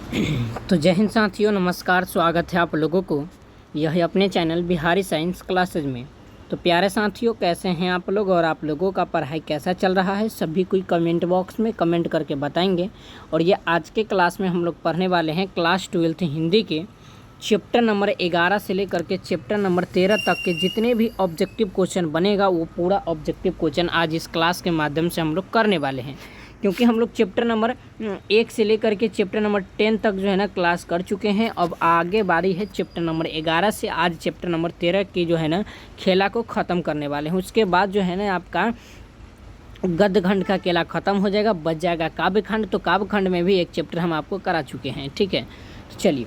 तो जय हिंद साथियों, नमस्कार। स्वागत है आप लोगों को यह अपने चैनल बिहारी साइंस क्लासेज में। तो प्यारे साथियों, कैसे हैं आप लोग और आप लोगों का पढ़ाई कैसा चल रहा है, सभी कोई कमेंट बॉक्स में कमेंट करके बताएंगे। और ये आज के क्लास में हम लोग पढ़ने वाले हैं क्लास 12 हिंदी के चैप्टर नंबर 11 से लेकर के चैप्टर नंबर 13 तक के जितने भी ऑब्जेक्टिव क्वेश्चन बनेगा वो पूरा ऑब्जेक्टिव क्वेश्चन आज इस क्लास के माध्यम से हम लोग करने वाले हैं। क्योंकि हम लोग चैप्टर नंबर 1 से लेकर के चैप्टर नंबर 10 तक जो है ना क्लास कर चुके हैं। अब आगे बारी है चैप्टर नंबर 11 से। आज चैप्टर नंबर 13 की जो है ना खेला को ख़त्म करने वाले हैं। उसके बाद जो है ना आपका गद्य खंड का केला ख़त्म हो जाएगा, बच जाएगा काव्य खंड। तो काव्य खंड में भी एक चैप्टर हम आपको करा चुके हैं, ठीक है। तो चलिए,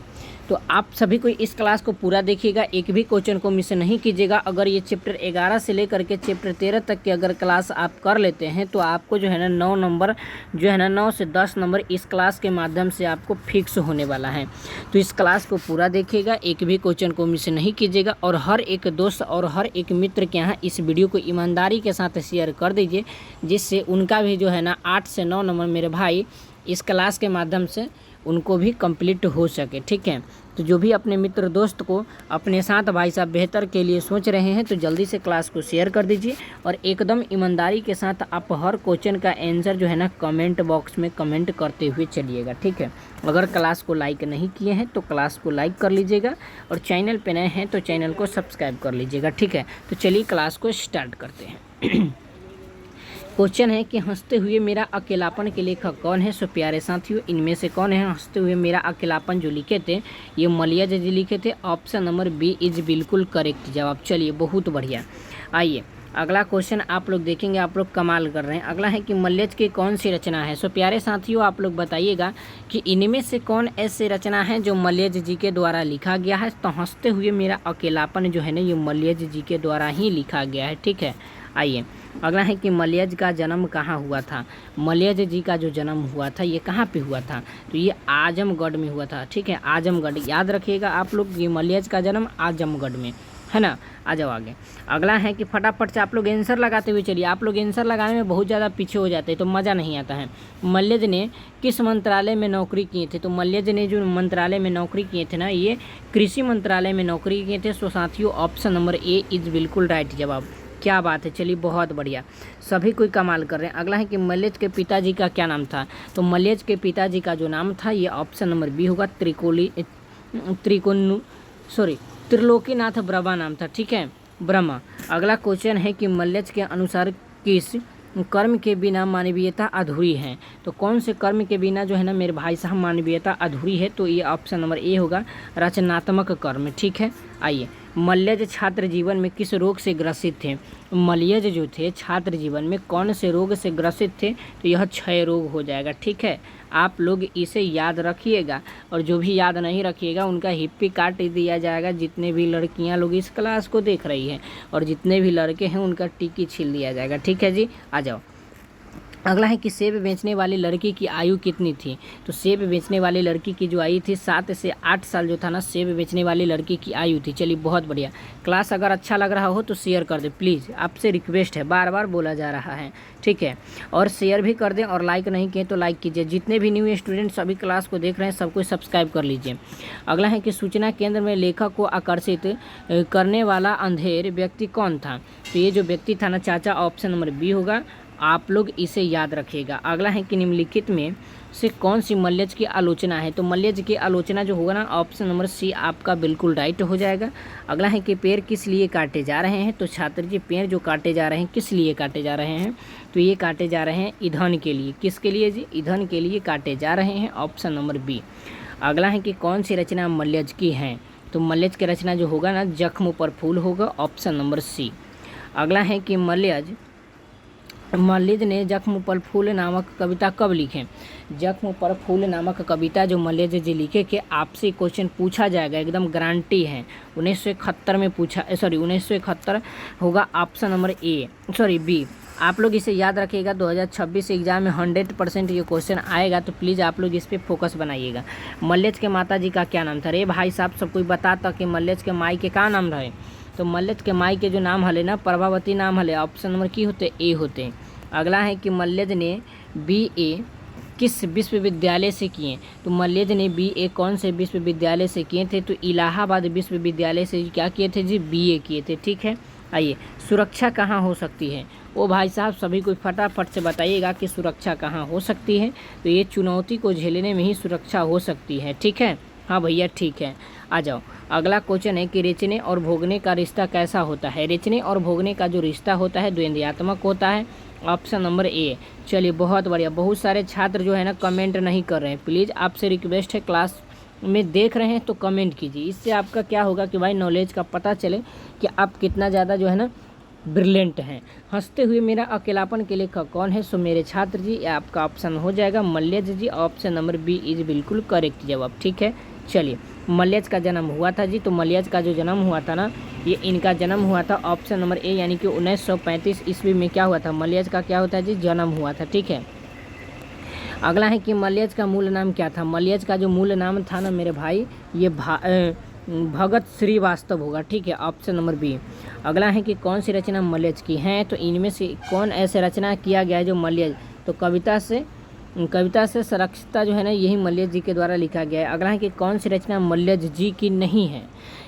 तो आप सभी को इस क्लास को पूरा देखिएगा, एक भी क्वेश्चन को मिस नहीं कीजिएगा। अगर ये चैप्टर 11 से लेकर के चैप्टर 13 तक की अगर क्लास आप कर लेते हैं तो आपको जो है ना 9 नंबर जो है ना 9 से 10 नंबर इस क्लास के माध्यम से आपको फिक्स होने वाला है। तो इस क्लास को पूरा देखिएगा, एक भी क्वेश्चन को मिस नहीं कीजिएगा। और हर एक दोस्त और हर एक मित्र के यहाँ इस वीडियो को ईमानदारी के साथ शेयर कर दीजिए, जिससे उनका भी जो है ना 8 से 9 नंबर मेरे भाई इस क्लास के माध्यम से उनको भी कंप्लीट हो सके, ठीक है। तो जो भी अपने मित्र दोस्त को अपने साथ भाई साहब बेहतर के लिए सोच रहे हैं तो जल्दी से क्लास को शेयर कर दीजिए। और एकदम ईमानदारी के साथ आप हर क्वेश्चन का आंसर जो है ना कमेंट बॉक्स में कमेंट करते हुए चलिएगा, ठीक है। अगर क्लास को लाइक नहीं किए हैं तो क्लास को लाइक कर लीजिएगा और चैनल पे नए हैं तो चैनल को सब्सक्राइब कर लीजिएगा, ठीक है। तो चलिए क्लास को स्टार्ट करते हैं। क्वेश्चन है कि हंसते हुए मेरा अकेलापन के लेखक कौन है। सो प्यारे साथियों, इनमें से कौन है हंसते हुए मेरा अकेलापन जो लिखे थे, ये मलिया जी लिखे थे। ऑप्शन नंबर बी इज बिल्कुल करेक्ट जवाब। चलिए, बहुत बढ़िया। आइए अगला क्वेश्चन आप लोग देखेंगे, आप लोग कमाल कर रहे हैं। अगला है कि मल्यज की कौन सी रचना है। सो प्यारे साथियों, आप लोग बताइएगा कि इनमें से कौन ऐसी रचना है जो मल्यज जी के द्वारा लिखा गया है। तो हंसते हुए मेरा अकेलापन जो है ना ये मल्यज जी के द्वारा ही लिखा गया है, ठीक है। आइए अगला है कि मल्यज का जन्म कहाँ हुआ था। मल्यज जी का जो जन्म हुआ था ये कहाँ पे हुआ था, तो ये आजमगढ़ में हुआ था, ठीक है। आजमगढ़ याद रखिएगा आप लोग, ये मल्यज का जन्म आजमगढ़ में है ना। आ जाओ आगे। अगला है कि फटाफट से आप लोग आंसर लगाते हुए चलिए। आप लोग आंसर लगाने में बहुत ज़्यादा पीछे हो जाते हैं तो मज़ा नहीं आता है। मल्यज ने किस मंत्रालय में नौकरी किए थे। तो मल्यज ने जो मंत्रालय में नौकरी किए थे ना, ये कृषि मंत्रालय में नौकरी किए थे। सो साथियों, ऑप्शन नंबर ए इज बिल्कुल राइट जवाब। क्या बात है, चलिए बहुत बढ़िया, सभी कोई कमाल कर रहे हैं। अगला है कि मल्यज के पिताजी का क्या नाम था। तो मल्यज के पिताजी का जो नाम था ये ऑप्शन नंबर बी होगा, त्रिलोकीनाथ ब्रह्मा नाम था, ठीक है, ब्रह्मा। अगला क्वेश्चन है कि मल्यज के अनुसार किस कर्म के बिना मानवीयता अधूरी है। तो कौन से कर्म के बिना जो है ना मेरे भाई साहब मानवीयता अधूरी है, तो ये ऑप्शन नंबर ए होगा, रचनात्मक कर्म, ठीक है। आइए, मल्यज छात्र जीवन में किस रोग से ग्रसित थे। मल्यज जो थे छात्र जीवन में कौन से रोग से ग्रसित थे, तो यह क्षय रोग हो जाएगा, ठीक है। आप लोग इसे याद रखिएगा और जो भी याद नहीं रखिएगा उनका हिप्पी काट दिया जाएगा। जितने भी लड़कियां लोग इस क्लास को देख रही हैं और जितने भी लड़के हैं उनका टिकी छील दिया जाएगा, ठीक है जी। आ जाओ। अगला है कि सेब बेचने वाली लड़की की आयु कितनी थी। तो सेब बेचने वाली लड़की की जो आयु थी 7 से 8 साल जो था ना, सेब बेचने वाली लड़की की आयु थी। चलिए बहुत बढ़िया। क्लास अगर अच्छा लग रहा हो तो शेयर कर दे प्लीज़, आपसे रिक्वेस्ट है, बार बार बोला जा रहा है, ठीक है। और शेयर भी कर दें और लाइक नहीं किए तो लाइक कीजिए। जितने भी न्यू स्टूडेंट सभी क्लास को देख रहे हैं सबको सब्सक्राइब कर लीजिए। अगला है कि सूचना केंद्र में लेखक को आकर्षित करने वाला अंधेर व्यक्ति कौन था। तो ये जो व्यक्ति था ना चाचा, ऑप्शन नंबर बी होगा, आप लोग इसे याद रखिएगा। अगला है कि निम्नलिखित में से कौन सी मल्यज की आलोचना है। तो मल्यज की आलोचना जो होगा ना, ऑप्शन नंबर सी आपका बिल्कुल राइट हो जाएगा। अगला है कि पेड़ किस लिए काटे जा रहे हैं। तो छात्र जी, पेड़ जो काटे जा रहे हैं किस लिए काटे जा रहे हैं, तो ये काटे जा रहे हैं ईंधन के लिए। किसके लिए जी, ईंधन के लिए काटे जा रहे हैं, ऑप्शन नंबर बी। अगला है कि कौन सी रचना मल्यज की है। तो मल्यज की रचना जो होगा ना, जख्म पर फूल होगा, ऑप्शन नंबर सी। अगला है कि मल्यज ने जख्म पर फूल नामक कविता कब लिखे। जख्म पर फूल नामक कविता जो मल्यज जी लिखे के आपसे क्वेश्चन पूछा जाएगा, एकदम गारंटी है। 1971 में पूछा, 1971 होगा, ऑप्शन नंबर बी। आप लोग इसे याद रखिएगा, 2026 एग्जाम में 100% ये क्वेश्चन आएगा, तो प्लीज़ आप लोग इस पर फोकस बनाइएगा। मल्यज के माता जी का क्या नाम था। रे भाई साहब, सब कोई बताता कि मल्यज के माई के का नाम रहे। तो मल्यज के माई के जो नाम हले ना, प्रभावती नाम हले, ऑप्शन नंबर की होते, ए होते। अगला है कि मल्यज ने BA किस विश्वविद्यालय से किए? तो मल्यज ने बीए कौन से विश्वविद्यालय से किए थे? तो इलाहाबाद विश्वविद्यालय से क्या किए थे जी? बीए किए थे। ठीक है, आइए, सुरक्षा कहाँ हो सकती है? ओ भाई साहब, सभी कोई फटाफट से बताइएगा कि सुरक्षा कहाँ हो सकती है। तो ये चुनौती को झेलने में ही सुरक्षा हो सकती है। ठीक है, हाँ भैया ठीक है। आ जाओ, अगला क्वेश्चन है कि रेचने और भोगने का रिश्ता कैसा होता है? रेचने और भोगने का जो रिश्ता होता है द्वंद्वात्मक होता है। Option number A. चलिए, बहुत बढ़िया। बहुत सारे छात्र जो है ना कमेंट नहीं कर रहे हैं। प्लीज़ आपसे रिक्वेस्ट है, क्लास में देख रहे हैं तो कमेंट कीजिए। इससे आपका क्या होगा कि भाई नॉलेज का पता चले कि आप कितना ज़्यादा जो है ना ब्रिलियंट हैं। हंसते हुए मेरा अकेलापन के लेखक कौन है? सो मेरे छात्र जी, ये आपका ऑप्शन हो जाएगा मल्यज जी। ऑप्शन नंबर बी इज बिल्कुल करेक्ट जवाब। ठीक है, चलिए, मल्यज का जन्म हुआ था जी। तो मल्यज का जो जन्म हुआ था ना, ये इनका जन्म हुआ था ऑप्शन नंबर ए, यानी कि 1935 ईस्वी में क्या हुआ था? मल्यज का क्या होता है जी? जन्म हुआ था। ठीक है, अगला है कि मल्यज का मूल नाम क्या था? मल्यज का जो मूल नाम था ना मेरे भाई, ये भगत श्रीवास्तव होगा। ठीक है, ऑप्शन नंबर बी। अगला है कि कौन सी रचना मल्यज की है? तो इनमें से कौन ऐसे रचना किया गया है जो मल्यज? तो कविता से संरक्षिता जो है ना, यही मल्यज जी के द्वारा लिखा गया है। अगला है कि कौन सी रचना मल्यज जी की नहीं है?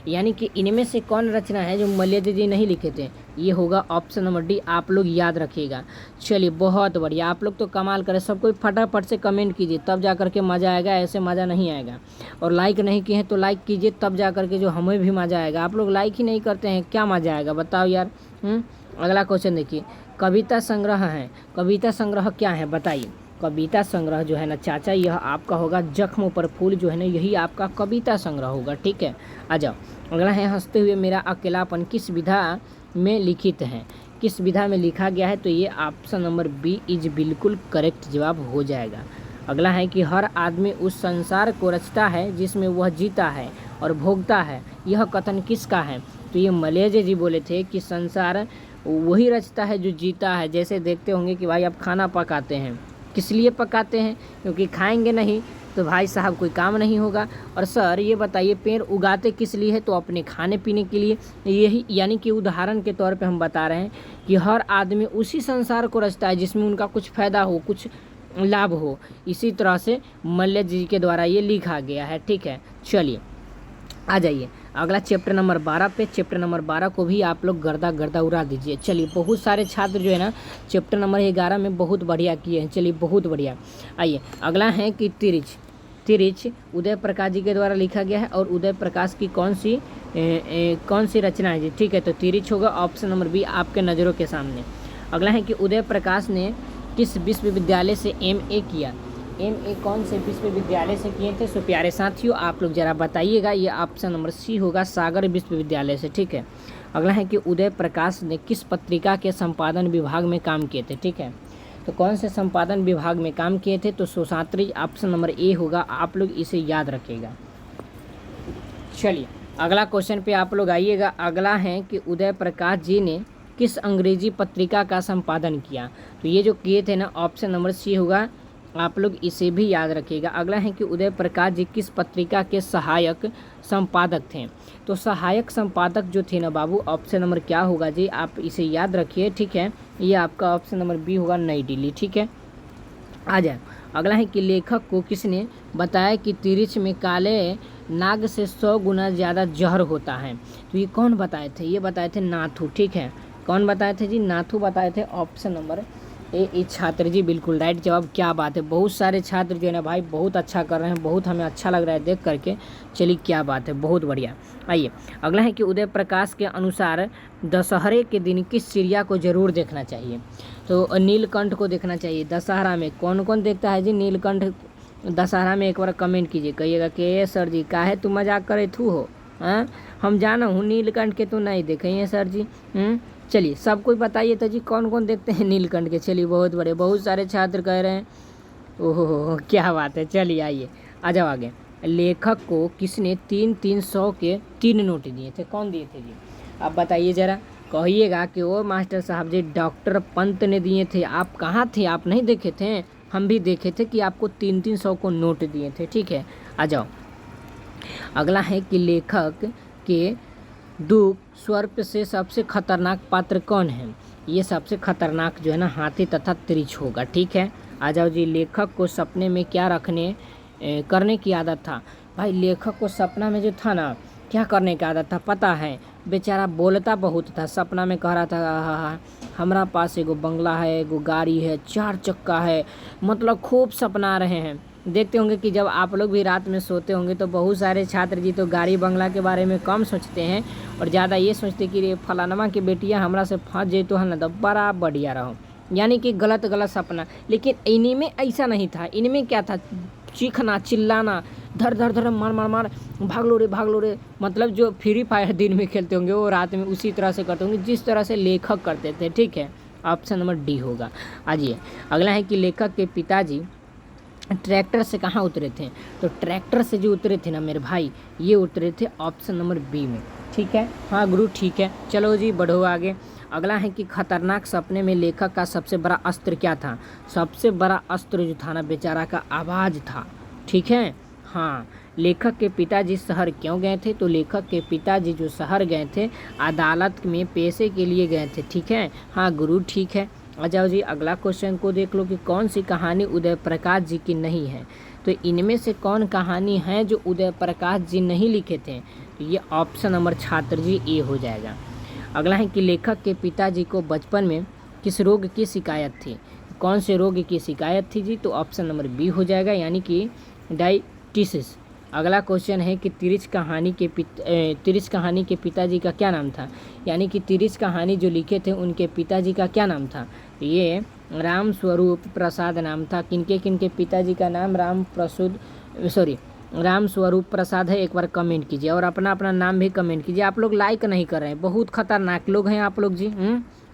यानी कि इनमें से कौन रचना है जो मल्यज जी नहीं लिखे थे? ये होगा ऑप्शन नंबर डी। आप लोग याद रखिएगा। चलिए, बहुत बढ़िया, आप लोग तो कमाल करें। सब कोई फटाफट से कमेंट कीजिए, तब जा करके मज़ा आएगा, ऐसे मज़ा नहीं आएगा। और लाइक नहीं किए हैं तो लाइक कीजिए, तब जा करके जो हमें भी मज़ा आएगा। आप लोग लाइक ही नहीं करते हैं, क्या मज़ा आएगा बताओ यार। अगला क्वेश्चन देखिए, कविता संग्रह है। कविता संग्रह क्या है बताइए? कविता संग्रह जो है ना चाचा, यह आपका होगा जख्म पर फूल जो है ना, यही आपका कविता संग्रह होगा। ठीक है, आ जाओ, अगला है हंसते हुए मेरा अकेलापन किस विधा में लिखित है? किस विधा में लिखा गया है? तो ये ऑप्शन नंबर बी इज बिल्कुल करेक्ट जवाब हो जाएगा। अगला है कि हर आदमी उस संसार को रचता है जिसमें वह जीता है और भोगता है, यह कथन किसका है? तो ये मल्यज जी बोले थे कि संसार वही रचता है जो जीता है। जैसे देखते होंगे कि भाई आप खाना पकाते हैं, किस लिए पकाते हैं? क्योंकि खाएंगे नहीं तो भाई साहब कोई काम नहीं होगा। और सर ये बताइए, पेड़ उगाते किस लिए है? तो अपने खाने पीने के लिए। यही यानी कि उदाहरण के तौर पे हम बता रहे हैं कि हर आदमी उसी संसार को रचता है जिसमें उनका कुछ फ़ायदा हो, कुछ लाभ हो। इसी तरह से मल्यज जी के द्वारा ये लिखा गया है। ठीक है, चलिए आ जाइए अगला चैप्टर नंबर 12 पे। चैप्टर नंबर 12 को भी आप लोग गर्दा उड़ा दीजिए। चलिए, बहुत सारे छात्र जो है ना चैप्टर नंबर 11 में बहुत बढ़िया किए हैं। चलिए, बहुत बढ़िया। आइए, अगला है कि तिरिच उदय प्रकाश जी के द्वारा लिखा गया है। और उदय प्रकाश की कौन सी रचना है जी? ठीक है, तो तिरिच होगा ऑप्शन नंबर बी आपके नज़रों के सामने। अगला है कि उदय प्रकाश ने किस विश्वविद्यालय से एमए किया? एमए कौन से विश्वविद्यालय से किए थे? सो प्यारे साथियों, आप लोग ज़रा बताइएगा। ये ऑप्शन नंबर सी होगा, सागर विश्वविद्यालय से। ठीक है, अगला है कि उदय प्रकाश ने किस पत्रिका के संपादन विभाग में काम किए थे? ठीक है, तो कौन से संपादन विभाग में काम किए थे? तो सुशांत्री, ऑप्शन नंबर ए होगा। आप लोग इसे याद रखिएगा। चलिए, अगला क्वेश्चन पे आप लोग आइएगा। अगला है कि उदय प्रकाश जी ने किस अंग्रेजी पत्रिका का संपादन किया? तो ये जो किए थे ना, ऑप्शन नंबर सी होगा। आप लोग इसे भी याद रखिएगा। अगला है कि उदय प्रकाश जी किस पत्रिका के सहायक संपादक थे? तो सहायक संपादक जो थे ना बाबू, ऑप्शन नंबर क्या होगा जी? आप इसे याद रखिए। ठीक है, ये आपका ऑप्शन नंबर बी होगा, नई दिल्ली। ठीक है, आ जाए। अगला है कि लेखक को किसने बताया कि तिरिच में काले नाग से 100 गुना ज़्यादा जहर होता है? तो ये कौन बताए थे? ये बताए थे नाथू। ठीक है, कौन बताए थे जी? नाथू बताए थे। ऑप्शन नंबर ए छात्र जी बिल्कुल राइट जवाब। क्या बात है, बहुत सारे छात्र जो है ना भाई बहुत अच्छा कर रहे हैं, बहुत हमें अच्छा लग रहा है देख करके। चलिए, क्या बात है, बहुत बढ़िया। आइए, अगला है कि उदय प्रकाश के अनुसार दशहरे के दिन किस चिड़िया को जरूर देखना चाहिए? तो नीलकंठ को देखना चाहिए। दशहरा में कौन कौन देखता है जी नीलकंठ? दशहरा में एक बार कमेंट कीजिए, कहिएगा कि सर जी काहे तू मजाक करे थू हो? हाँ, हम जाना हूँ नीलकंठ के तो नहीं देखे हैं सर जी। चलिए, सब कोई बताइए तो जी कौन कौन देखते हैं नीलकंठ के? चलिए, बहुत बड़े, बहुत सारे छात्र कह रहे हैं। ओहो, क्या बात है। चलिए आइए, आ जाओ आगे। लेखक को किसने 300 के 3 नोट दिए थे? कौन दिए थे जी? आप बताइए ज़रा, कहिएगा कि ओ मास्टर साहब जी डॉक्टर पंत ने दिए थे। आप कहाँ थे? आप नहीं देखे थे? हम भी देखे थे कि आपको 300 को नोट दिए थे। ठीक है, आ जाओ। अगला है कि लेखक के दुख सर्प से सबसे खतरनाक पात्र कौन है? ये सबसे खतरनाक जो है ना हाथी तथा तिरिच होगा। ठीक है, आ जाओ जी, लेखक को सपने में क्या करने की आदत था। भाई लेखक को सपना में जो था ना, क्या करने की आदत था पता है? बेचारा बोलता बहुत था, सपना में कह रहा था आहा, हमारा पास एगो बंगला है, एगो गाड़ी है, 4 चक्का है, मतलब खूब सपना रहे हैं। देखते होंगे कि जब आप लोग भी रात में सोते होंगे तो बहुत सारे छात्र जी तो गाड़ी बंगला के बारे में कम सोचते हैं और ज़्यादा ये सोचते कि रे फलानमा की बेटियाँ हमरा से फंस जैतो है ना तो बड़ा बढ़िया रहो, यानी कि गलत गलत सपना। लेकिन इन्हीं में ऐसा नहीं था, इनमें क्या था, चीखना चिल्लाना, धर धर धर मार मार मार, भाग लो रे, मतलब जो फ्री फायर दिन में खेलते होंगे वो रात में उसी तरह से करते होंगे जिस तरह से लेखक करते थे। ठीक है, ऑप्शन नंबर डी होगा। आइए अगला है कि लेखक के पिताजी ट्रैक्टर से कहाँ उतरे थे? तो ट्रैक्टर से जो उतरे थे ना मेरे भाई, ये उतरे थे ऑप्शन नंबर बी में। ठीक है, हाँ गुरु ठीक है, चलो जी बढ़ो आगे। अगला है कि खतरनाक सपने में लेखक का सबसे बड़ा अस्त्र क्या था? सबसे बड़ा अस्त्र जो था ना बेचारा का आवाज़ था। ठीक है, हाँ। लेखक के पिताजी शहर क्यों गए थे? तो लेखक के पिताजी जो शहर गए थे अदालत में पैसे के लिए गए थे। ठीक है, हाँ गुरु ठीक है। आ जाओ जी, अगला क्वेश्चन को देख लो कि कौन सी कहानी उदय प्रकाश जी की नहीं है? तो इनमें से कौन कहानी है जो उदय प्रकाश जी नहीं लिखे थे? तो ये ऑप्शन नंबर छात्र जी ए हो जाएगा। अगला है कि लेखक के पिताजी को बचपन में किस रोग की शिकायत थी? कौन से रोग की शिकायत थी जी? तो ऑप्शन नंबर बी हो जाएगा, यानी कि डायबिटीज। अगला क्वेश्चन है कि तिरिच कहानी के पिताजी का क्या नाम था? यानी कि तिरिच कहानी जो लिखे थे उनके पिताजी का क्या नाम था? ये राम स्वरूप प्रसाद नाम था। किनके पिताजी का नाम राम स्वरूप प्रसाद है? एक बार कमेंट कीजिए और अपना अपना नाम भी कमेंट कीजिए। आप लोग लाइक नहीं कर रहे हैं, बहुत खतरनाक लोग हैं आप लोग जी।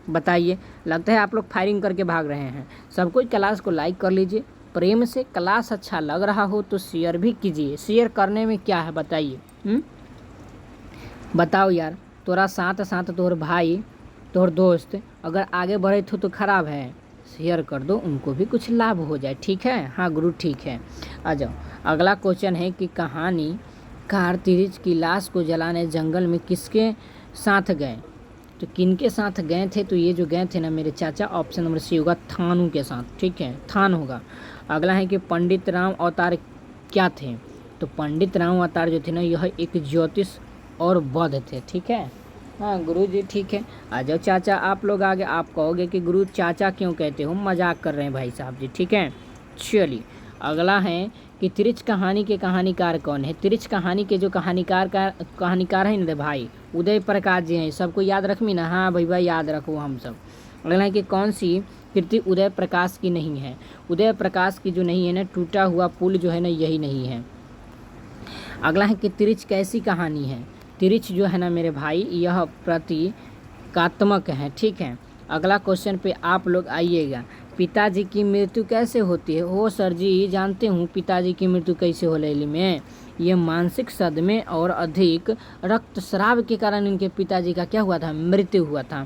बताइए, लगता है आप लोग फायरिंग करके भाग रहे हैं। सब कोई क्लास को लाइक कर लीजिए प्रेम से। क्लास अच्छा लग रहा हो तो शेयर भी कीजिए। शेयर करने में क्या है बताइए? बताओ यार, तोरा साथ साथ तोर भाई तोर दोस्त अगर आगे बढ़े तो खराब है, शेयर कर दो, उनको भी कुछ लाभ हो जाए। ठीक है, हाँ गुरु ठीक है। आ जाओ, अगला क्वेश्चन है कि कहानीकार तिरिच की लाश को जलाने जंगल में किसके साथ गए? तो किनके साथ गए थे? तो ये जो गए थे ना मेरे चाचा, ऑप्शन नंबर सी होगा, थानू के साथ। ठीक है, थान होगा। अगला है कि पंडित राम अवतार क्या थे? तो पंडित राम अवतार जो थे ना यह एक ज्योतिष और बौद्ध थे। ठीक है, हाँ गुरु जी ठीक है। आ जाओ चाचा, आप लोग आगे। आप कहोगे कि गुरु चाचा क्यों कहते हो, मजाक कर रहे हैं भाई साहब जी। ठीक है, चलिए अगला है कि तिरिच कहानी के कहानीकार कौन है? तिरिच कहानी के जो कहानीकार हैं ना भाई, उदय प्रकाश जी हैं। सबको याद रखमी ना? हाँ भैया याद रखो हम सब। अगला है कि कौन सी कृति उदय प्रकाश की नहीं है? उदय प्रकाश की जो नहीं है ना, टूटा हुआ पुल जो है ना, यही नहीं है। अगला है कि तिरिच कैसी कहानी है? तिरिच जो है ना मेरे भाई, यह प्रतीकात्मक है। ठीक है, अगला क्वेश्चन पे आप लोग आइएगा। पिताजी की मृत्यु कैसे होती है? हो सर जी जानते हूँ पिताजी की मृत्यु कैसे हो रही में, ये मानसिक सदमे और अधिक रक्तस्राव के कारण इनके पिताजी का क्या हुआ था? मृत्यु हुआ था।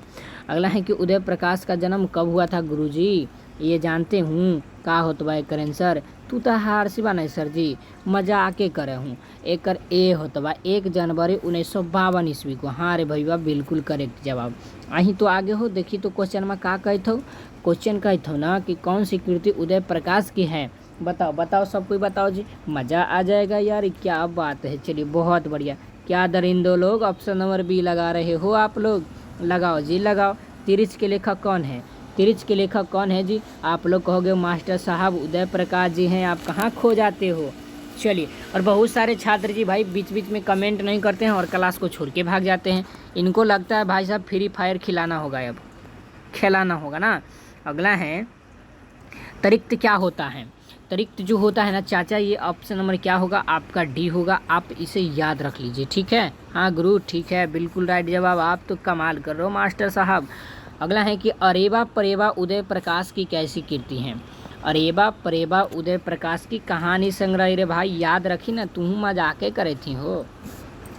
अगला है कि उदय प्रकाश का जन्म कब हुआ था? गुरुजी ये जानते हूँ का होत बा करें सर, तू तो हार सिवा नहीं सर जी, मजाके करे हूँ। एक ए होत बा 1 जनवरी 1952 ईस्वी को। हाँ रे भैया बिल्कुल करेक्ट जवाब। अहीं तो आगे हो, देखी तो क्वेश्चन में का कहत हो? क्वेश्चन कहत हो ना कि कौन सी कृति उदय प्रकाश की है? बताओ सब कोई बताओ जी, मज़ा आ जाएगा यार, क्या बात है। चलिए बहुत बढ़िया। क्या दरिंदो लोग ऑप्शन नंबर बी लगा रहे हो आप लोग? लगाओ जी लगाओ। तिरिच के लेखक कौन है? तिरिच के लेखक कौन है जी? आप लोग कहोगे मास्टर साहब उदय प्रकाश जी हैं, आप कहाँ खो जाते हो? चलिए, और बहुत सारे छात्र जी भाई बीच बीच में कमेंट नहीं करते हैं और क्लास को छोड़ के भाग जाते हैं। इनको लगता है भाई साहब फ्री फायर खिलाना होगा, अब खिलाना होगा ना। अगला है तरिक्त क्या होता है? तरिक्त जो होता है ना चाचा, ये ऑप्शन नंबर क्या होगा? आपका डी होगा। आप इसे याद रख लीजिए। ठीक है, हाँ गुरु ठीक है, बिल्कुल राइट जवाब। आप तो कमाल कर रहे हो मास्टर साहब। अगला है कि अरेबा परेबा उदय प्रकाश की कैसी कीर्ति है? अरेबा परेबा उदय प्रकाश की कहानी संग्रह रे भाई, याद रखी ना, तू मजाके करे थी हो।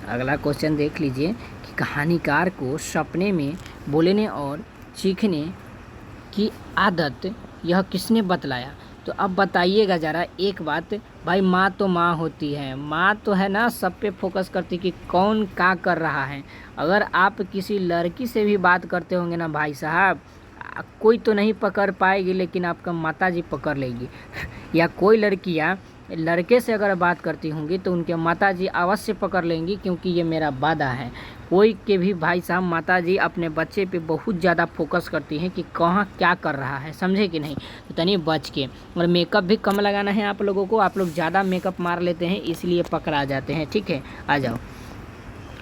अगला क्वेश्चन देख लीजिए कि कहानीकार को सपने में बोलने और चीखने की आदत यह किसने बतलाया? तो अब बताइएगा ज़रा एक बात भाई, माँ तो माँ होती है, माँ तो है ना सब पे फोकस करती कि कौन क्या कर रहा है। अगर आप किसी लड़की से भी बात करते होंगे ना भाई साहब, कोई तो नहीं पकड़ पाएगी, लेकिन आपका माताजी पकड़ लेगी। या कोई लड़कियां लड़के से अगर बात करती होंगी तो उनके माताजी अवश्य पकड़ लेंगी, क्योंकि ये मेरा वादा है। कोई के भी भाई साहब माताजी अपने बच्चे पे बहुत ज़्यादा फोकस करती हैं कि कहाँ क्या कर रहा है, समझे कि नहीं। तो तनी बच के, और मेकअप भी कम लगाना है आप लोगों को। आप लोग ज़्यादा मेकअप मार लेते हैं, इसलिए पकड़ा जाते हैं, ठीक है। आ जाओ।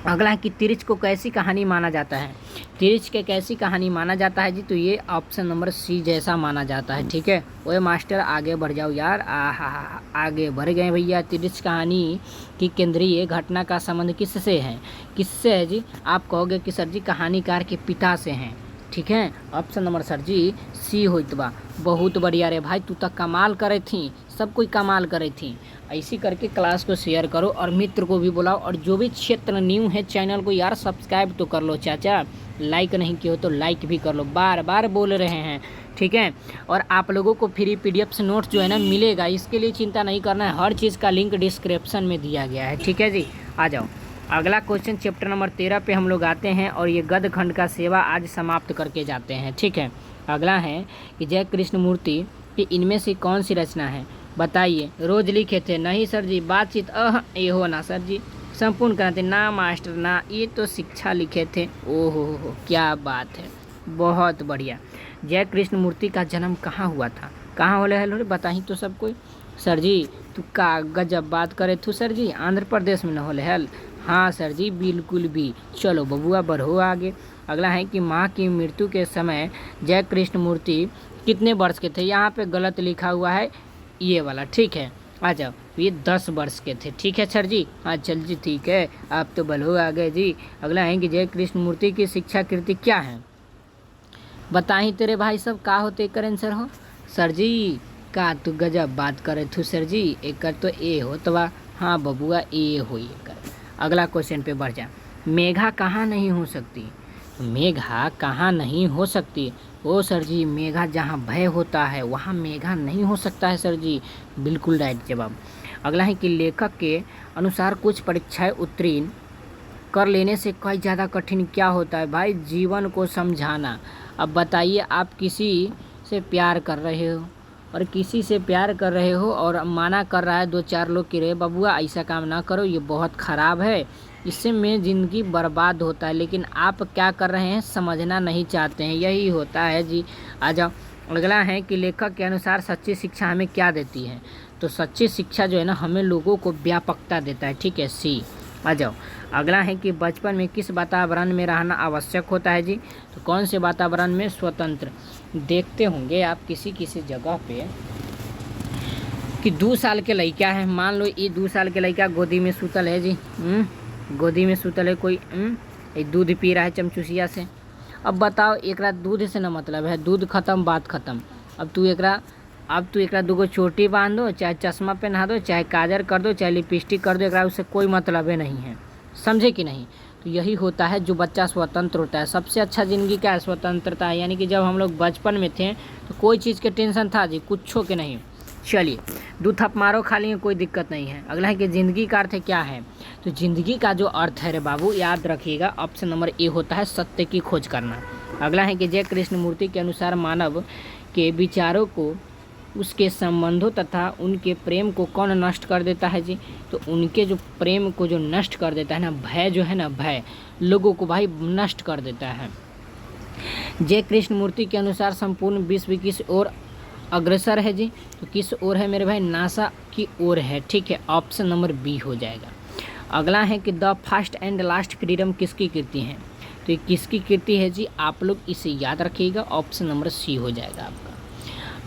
अगला है कि तिरछ को कैसी कहानी माना जाता है। तिरछ के कैसी कहानी माना जाता है जी, तो ये ऑप्शन नंबर सी जैसा माना जाता है, ठीक है। ओए मास्टर आगे बढ़ जाओ यार, आगे बढ़ गए भैया। तिरछ कहानी की केंद्रीय घटना का संबंध किससे है? किससे है जी? आप कहोगे कि सर जी कहानीकार के पिता से हैं, ठीक है। ऑप्शन नंबर सर जी सी होइत बा। बहुत बढ़िया रे भाई, तू तक कमाल करे थी, सब कोई कमाल करे थी। ऐसी करके क्लास को शेयर करो और मित्र को भी बुलाओ, और जो भी क्षेत्र न्यू है चैनल को यार सब्सक्राइब तो कर लो चाचा, लाइक नहीं किया हो तो लाइक भी कर लो, बार बार बोल रहे हैं, ठीक है। और आप लोगों को फ्री PDF से नोट्स जो है ना मिलेगा, इसके लिए चिंता नहीं करना है, हर चीज़ का लिंक डिस्क्रिप्शन में दिया गया है, ठीक है जी। आ जाओ। अगला क्वेश्चन चैप्टर नंबर 13 पे हम लोग आते हैं, और ये गद्य खंड का सेवा आज समाप्त करके जाते हैं, ठीक है। अगला है कि जय कृष्ण मूर्ति कि इनमें से कौन सी रचना है, बताइए। रोज लिखे थे, नहीं सर जी। बातचीत, ये हो ना सर जी। संपूर्ण क्रांति, ना मास्टर ना, ये तो शिक्षा लिखे थे। ओहो हो, क्या बात है, बहुत बढ़िया। जय कृष्ण मूर्ति का जन्म कहाँ हुआ था? कहाँ होले है बताही तो सब कोई। सर जी तू का गजब बात करे तू सर जी, आंध्र प्रदेश में न होले हल। हाँ सर जी बिल्कुल भी। चलो बबुआ बढ़ो आगे। अगला है कि माँ की मृत्यु के समय जय कृष्ण मूर्ति कितने वर्ष के थे? यहाँ पे गलत लिखा हुआ है ये वाला, ठीक है। आ जाओ, ये 10 वर्ष के थे, ठीक है सर जी। हाँ चल जी ठीक है, आप तो बढ़ो आ गए जी। अगला है कि जय कृष्ण मूर्ति की शिक्षा कृति क्या है? बताही तेरे भाई सब का होते कर आंसर हो। सर जी का तू गजब बात करे थू सर जी, एक तो ए हो तो हाँ बबुआ ए हो कर। अगला क्वेश्चन पे बढ़ जा। मेघा कहाँ नहीं हो सकती? मेघा कहाँ नहीं हो सकती? ओ सर जी मेघा जहाँ भय होता है वहाँ मेघा नहीं हो सकता है सर जी, बिल्कुल राइट जवाब। अगला है कि लेखक के अनुसार कुछ परीक्षाएं उत्तीर्ण कर लेने से कई ज़्यादा कठिन क्या होता है? भाई जीवन को समझाना। अब बताइए, आप किसी से प्यार कर रहे हो और किसी से प्यार कर रहे हो और माना कर रहा है 2-4 लोग कि रे बबुआ ऐसा काम ना करो, ये बहुत ख़राब है, इससे में ज़िंदगी बर्बाद होता है, लेकिन आप क्या कर रहे हैं समझना नहीं चाहते हैं, यही होता है जी। आ जाओ। अगला है कि लेखक के अनुसार सच्ची शिक्षा हमें क्या देती है? तो सच्ची शिक्षा जो है ना हमें लोगों को व्यापकता देता है, ठीक है, सी। आ जाओ। अगला है कि बचपन में किस वातावरण में रहना आवश्यक होता है जी? तो कौन से वातावरण में? स्वतंत्र। देखते होंगे आप किसी किसी जगह पे कि 2 साल के लड़का है, मान लो ये 2 साल के लड़का गोदी में सूतल है जी, गोदी में सूतल है कोई, ये दूध पी रहा है चमचुसिया से। अब बताओ एकरा दूध से ना मतलब है, दूध खत्म बात खत्म। अब तू एकरा 2 चोटी बांध दो, चाहे चश्मा पहना दो, चाहे काजर कर दो, चाहे लिपस्टिक कर दो, एकरा उससे कोई मतलब ही नहीं है, समझे कि नहीं। तो यही होता है जो बच्चा स्वतंत्र होता है। सबसे अच्छा ज़िंदगी क्या है? स्वतंत्रता है। यानी कि जब हम लोग बचपन में थे तो कोई चीज़ के टेंशन था जी, कुछो के नहीं। चलिए 2 थप मारो खा लिए, कोई दिक्कत नहीं है। अगला है कि ज़िंदगी का अर्थ क्या है? तो ज़िंदगी का जो अर्थ है रे बाबू याद रखिएगा, ऑप्शन नंबर ए होता है सत्य की खोज करना। अगला है कि जय कृष्ण मूर्ति के अनुसार मानव के विचारों को, उसके संबंधों तथा उनके प्रेम को कौन नष्ट कर देता है जी? तो उनके जो प्रेम को जो नष्ट कर देता है ना, भय जो है ना, भय लोगों को भाई नष्ट कर देता है। जय कृष्ण मूर्ति के अनुसार संपूर्ण विश्व किस ओर अग्रसर है जी? तो किस ओर है मेरे भाई? नासा की ओर है, ठीक है, ऑप्शन नंबर बी हो जाएगा। अगला है कि the first and last freedom किसकी कृति है? तो ये किसकी कृति है जी? आप लोग इसे याद रखिएगा, ऑप्शन नंबर सी हो जाएगा आपका।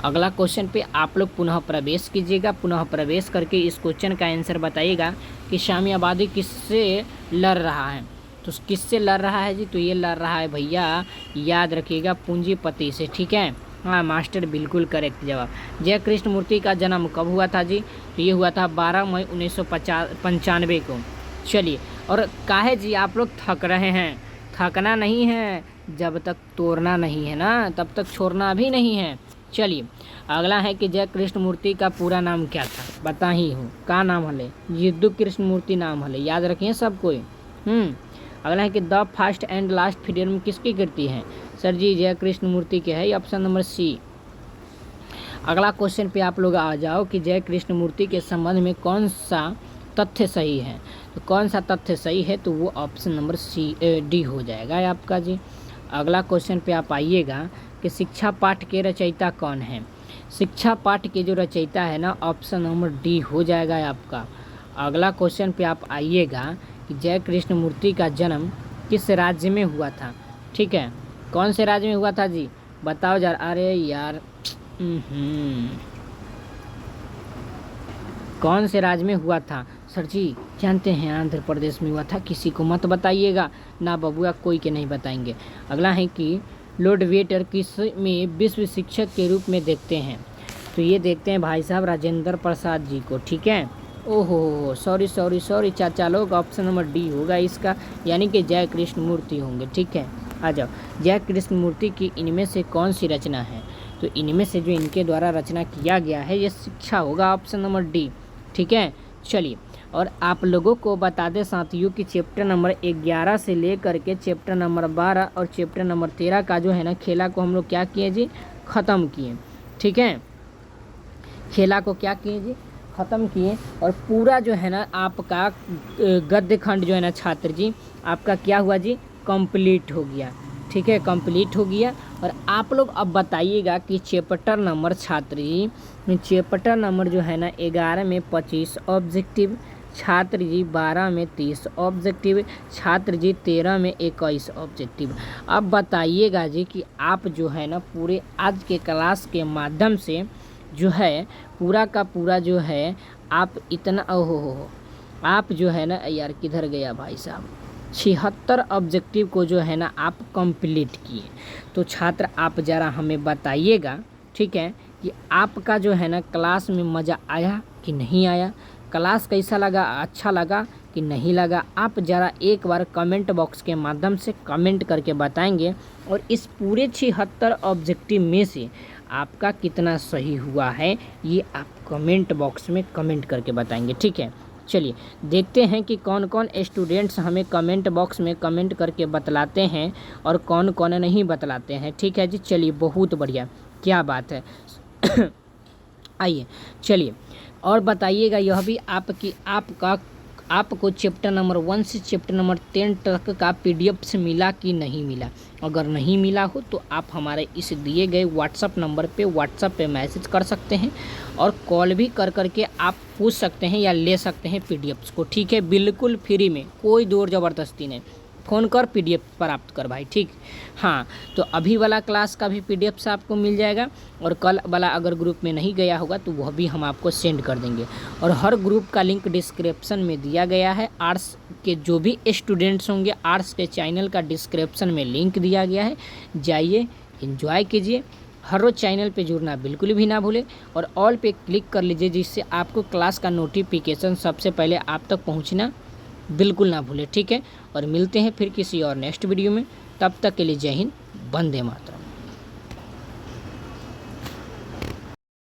अगला क्वेश्चन पे आप लोग पुनः प्रवेश कीजिएगा, पुनः प्रवेश करके इस क्वेश्चन का आंसर बताइएगा कि साम्यवादी किससे लड़ रहा है? तो किससे लड़ रहा है जी? तो ये लड़ रहा है भैया, याद रखिएगा, पूंजीपति से, ठीक है। हाँ मास्टर बिल्कुल करेक्ट जवाब। जय कृष्ण मूर्ति का जन्म कब हुआ था जी? तो ये हुआ था 12 मई 1995 को। चलिए, और काहे जी आप लोग थक रहे हैं? थकना नहीं है, जब तक तोड़ना नहीं है ना तब तक छोड़ना भी नहीं है। चलिए अगला है कि जय कृष्ण मूर्ति का पूरा नाम क्या था? बता ही हूँ का नाम हले? यदु कृष्ण मूर्ति नाम हले, याद रखिए सब कोई। अगला है कि the first and last freedom किसकी कृति है? सर जी जय कृष्ण मूर्ति के है ऑप्शन नंबर सी। अगला क्वेश्चन पे आप लोग आ जाओ कि जय कृष्ण मूर्ति के संबंध में कौन सा तथ्य सही है। तो कौन सा तथ्य सही है, तो वो ऑप्शन नंबर डी हो जाएगा आपका जी। अगला क्वेश्चन पे आप आइएगा कि शिक्षा पाठ के रचयिता कौन है। शिक्षा पाठ के जो रचयिता है ना, ऑप्शन नंबर डी हो जाएगा आपका। अगला क्वेश्चन पे आप आइएगा कि जय कृष्ण मूर्ति का जन्म किस राज्य में हुआ था। ठीक है, कौन से राज्य में हुआ था जी, बताओ यार। अरे यार कौन से राज्य में हुआ था सर जी, जानते हैं आंध्र प्रदेश में हुआ था। किसी को मत बताइएगा ना बबुआ, कोई के नहीं बताएंगे। अगला है कि लॉर्ड वेटर किस में विश्व शिक्षक के रूप में देखते हैं। तो ये देखते हैं भाई साहब राजेंद्र प्रसाद जी को। ठीक है, ओहो सॉरी चाचा लोग, ऑप्शन नंबर डी होगा इसका, यानी कि जय कृष्ण मूर्ति होंगे। ठीक है, आ जाओ। जय कृष्ण मूर्ति की इनमें से कौन सी रचना है। तो इनमें से जो इनके द्वारा रचना किया गया है ये शिक्षा होगा, ऑप्शन नंबर डी। ठीक है, चलिए। और आप लोगों को बता दें साथियों कि चैप्टर नंबर 11 से लेकर के चैप्टर नंबर 12 और चैप्टर नंबर 13 का जो है ना खेला को हम लोग क्या किए जी, ख़त्म किए। ठीक है, खेला को क्या किए जी, ख़त्म किए। और पूरा जो है ना आपका गद्य खंड जो है ना छात्र जी आपका क्या हुआ जी, कंप्लीट हो गया। ठीक है, कंप्लीट हो गया। और आप लोग अब बताइएगा कि चैप्टर नंबर छात्र जी, चैप्टर नंबर जो है ना 11 में 25 ऑब्जेक्टिव, छात्र जी 12 में 30 ऑब्जेक्टिव, छात्र जी 13 में 21 ऑब्जेक्टिव। अब बताइएगा जी कि आप जो है ना पूरे आज के क्लास के माध्यम से जो है पूरा का पूरा जो है आप इतना ओहो आप जो है ना यार किधर गया भाई साहब, 76 ऑब्जेक्टिव को जो है ना आप कंप्लीट किए। तो छात्र आप ज़रा हमें बताइएगा, ठीक है, कि आपका जो है ना क्लास में मज़ा आया कि नहीं आया, क्लास कैसा लगा, अच्छा लगा कि नहीं लगा। आप ज़रा एक बार कमेंट बॉक्स के माध्यम से कमेंट करके बताएंगे। और इस पूरे 76 ऑब्जेक्टिव में से आपका कितना सही हुआ है ये आप कमेंट बॉक्स में कमेंट करके बताएंगे। ठीक है, चलिए देखते हैं कि कौन कौन स्टूडेंट्स हमें कमेंट बॉक्स में कमेंट करके बतलाते हैं और कौन कौन नहीं बतलाते हैं। ठीक है जी, चलिए बहुत बढ़िया, क्या बात है। आइए चलिए और बताइएगा यह भी आपको चैप्टर नंबर 1 से चैप्टर नंबर 10 तक का PDF मिला कि नहीं मिला। अगर नहीं मिला हो तो आप हमारे इस दिए गए व्हाट्सअप नंबर पे व्हाट्सअप पे मैसेज कर सकते हैं और कॉल भी कर करके आप पूछ सकते हैं या ले सकते हैं PDFs को। ठीक है, बिल्कुल फ्री में, कोई जोर ज़बरदस्ती नहीं। फ़ोन कर PDF प्राप्त कर भाई। ठीक, हाँ, तो अभी वाला क्लास का भी PDF आपको मिल जाएगा और कल वाला अगर ग्रुप में नहीं गया होगा तो वह भी हम आपको सेंड कर देंगे। और हर ग्रुप का लिंक डिस्क्रिप्शन में दिया गया है। आर्ट्स के जो भी स्टूडेंट्स होंगे आर्ट्स के चैनल का डिस्क्रिप्शन में लिंक दिया गया है, जाइए एंजॉय कीजिए। हर रोज़ चैनल पे जुड़ना बिल्कुल भी ना भूलें और ऑल पे क्लिक कर लीजिए, जिससे आपको क्लास का नोटिफिकेशन सबसे पहले आप तक पहुंचना बिल्कुल ना भूलें। ठीक है, और मिलते हैं फिर किसी और नेक्स्ट वीडियो में। तब तक के लिए जय हिंद, वंदे मातरम।